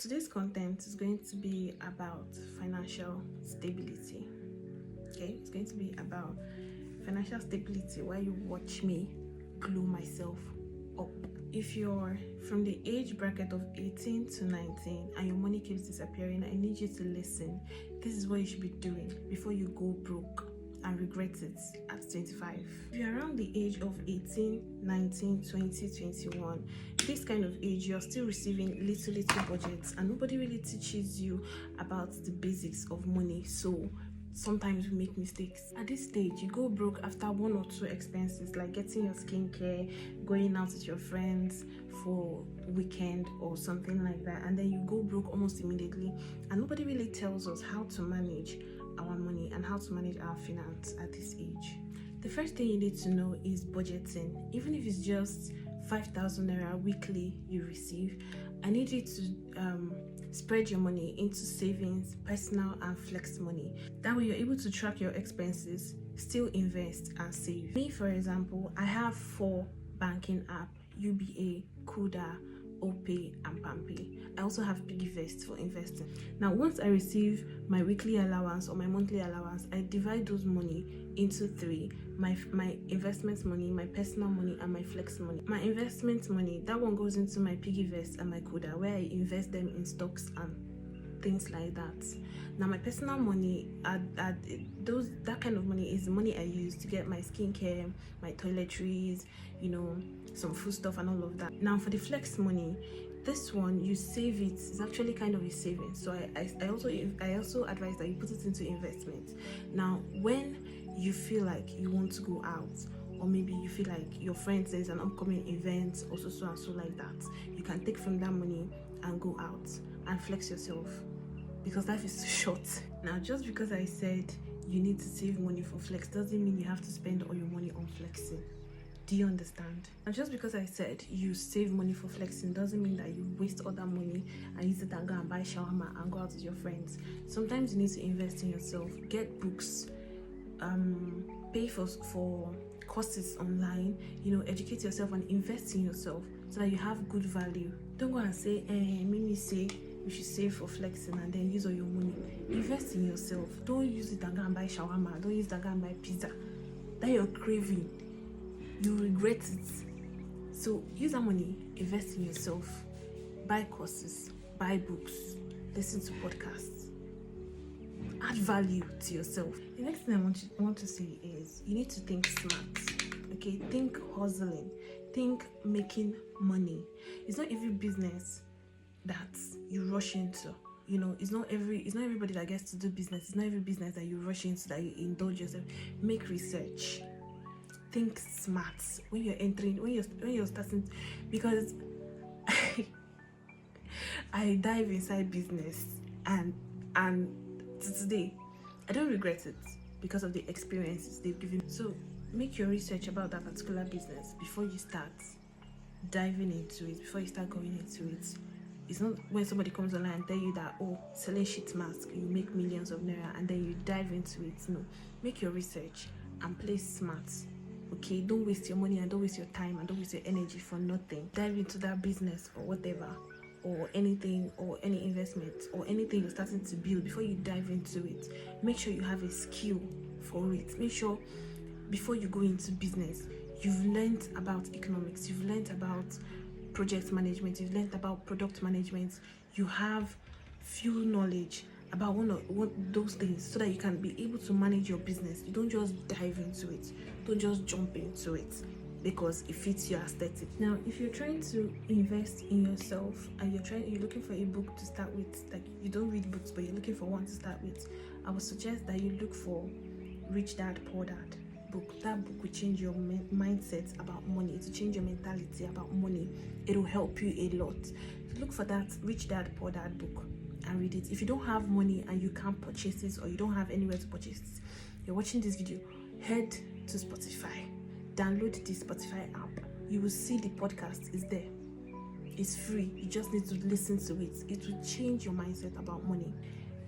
Today's content is going to be about financial stability. Okay, it's going to be about financial stability while you watch me glue myself up. If you're from the age bracket of 18 to 19 and your money keeps disappearing, I need you to listen. This is what you should be doing before you go broke and regret it at 25. If you're around the age of 18, 19, 20, 21, this kind of age, you're still receiving little budgets and nobody really teaches you about the basics of money. So sometimes we make mistakes. At this stage, you go broke after one or two expenses like getting your skincare, going out with your friends for weekend or something like that, and then you go broke almost immediately, and nobody really tells us how to manage our money and how to manage our finance at this age. The first thing you need to know is budgeting. Even if it's just 5,000 naira weekly you receive, I need you to spread your money into savings, personal and flex money. That way you're able to track your expenses, still invest and save. Me, for example, I have 4 banking apps: UBA, Kuda, OPay and PamPay. I also have PiggyVest for investing. Now, once I receive my weekly allowance or my monthly allowance, I divide those money into 3: my investment money, my personal money, and my flex money. My investment money, that one goes into my PiggyVest and my Kuda, where I invest them in stocks and things like that. Now, my personal money, that kind of money is the money I use to get my skincare, my toiletries, some food stuff and all of that. Now, for the flex money, this one you save it. It's actually kind of a savings. So I also advise that you put it into investment. Now, when you feel like you want to go out, or maybe you feel like your friend says an upcoming event or so and so like that, you can take from that money and go out and flex yourself, because life is too short. Now, just because I said you need to save money for flex doesn't mean you have to spend all your money on flexing. Do you understand? And just because I said you save money for flexing doesn't mean that you waste all that money and use it and go and buy shawarma and go out with your friends. Sometimes you need to invest in yourself. Get books, pay for courses online, educate yourself and invest in yourself so that you have good value. Don't go and say, Mimi say you should save for flexing and then use all your money. Invest in yourself. Don't use it and go and buy shawarma. Don't use it and go and buy pizza that you're craving. You regret it. So use that money, invest in yourself, buy courses, buy books, listen to podcasts, add value to yourself. The next thing I want to say is you need to think smart. Okay, think hustling, think making money. It's not every business that you rush into. It's not everybody that gets to do business. It's not every business that you rush into, that you indulge yourself. Make research. Think smart when you're entering, when you're starting, because I dive inside business and to today I don't regret it because of the experiences they've given. So make your research about that particular business before you start diving into it, before you start going into it. It's not when somebody comes online and tell you that, selling sheet mask, you make millions of naira, and then you dive into it. No, make your research and play smart. Okay, don't waste your money and don't waste your time and don't waste your energy for nothing. Dive into that business or whatever, or anything, or any investment or anything you're starting to build. Before you dive into it, make sure you have a skill for it. Make sure before you go into business, you've learned about economics, you've learned about project management, you've learned about product management, you have few knowledge about one of those things, so that you can be able to manage your business. You don't just dive into it, don't just jump into it because it fits your aesthetic. Now, if you're trying to invest in yourself and you're looking for a book to start with, like you don't read books but you're looking for one to start with, I would suggest that you look for Rich Dad Poor Dad book. That book will change your mindset about money. It will change your mentality about money. It will help you a lot. Look for that Rich Dad Poor Dad book and read it. If you don't have money and you can't purchase it, or you don't have anywhere to purchase it, you're watching this video, head to Spotify, download the Spotify app. You will see the podcast is there. It's free. You just need to listen to it. It will change your mindset about money.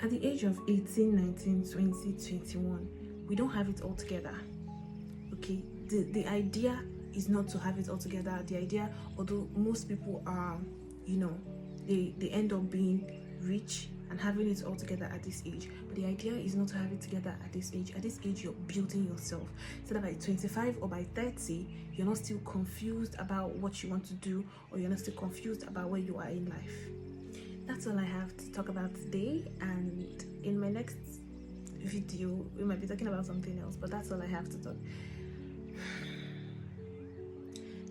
At the age of 18, 19, 20, 21, we don't have it all together. Okay, the idea is not to have it all together. The idea, although most people are they end up being rich and having it all together at this age. But the idea is not to have it together at this age. At this age, you're building yourself, so that by 25 or by 30, you're not still confused about what you want to do, or you're not still confused about where you are in life. That's all I have to talk about today, and in my next video we might be talking about something else, but that's all I have to talk.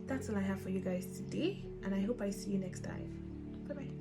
That's all I have for you guys today, and I hope I see you next time. Bye bye.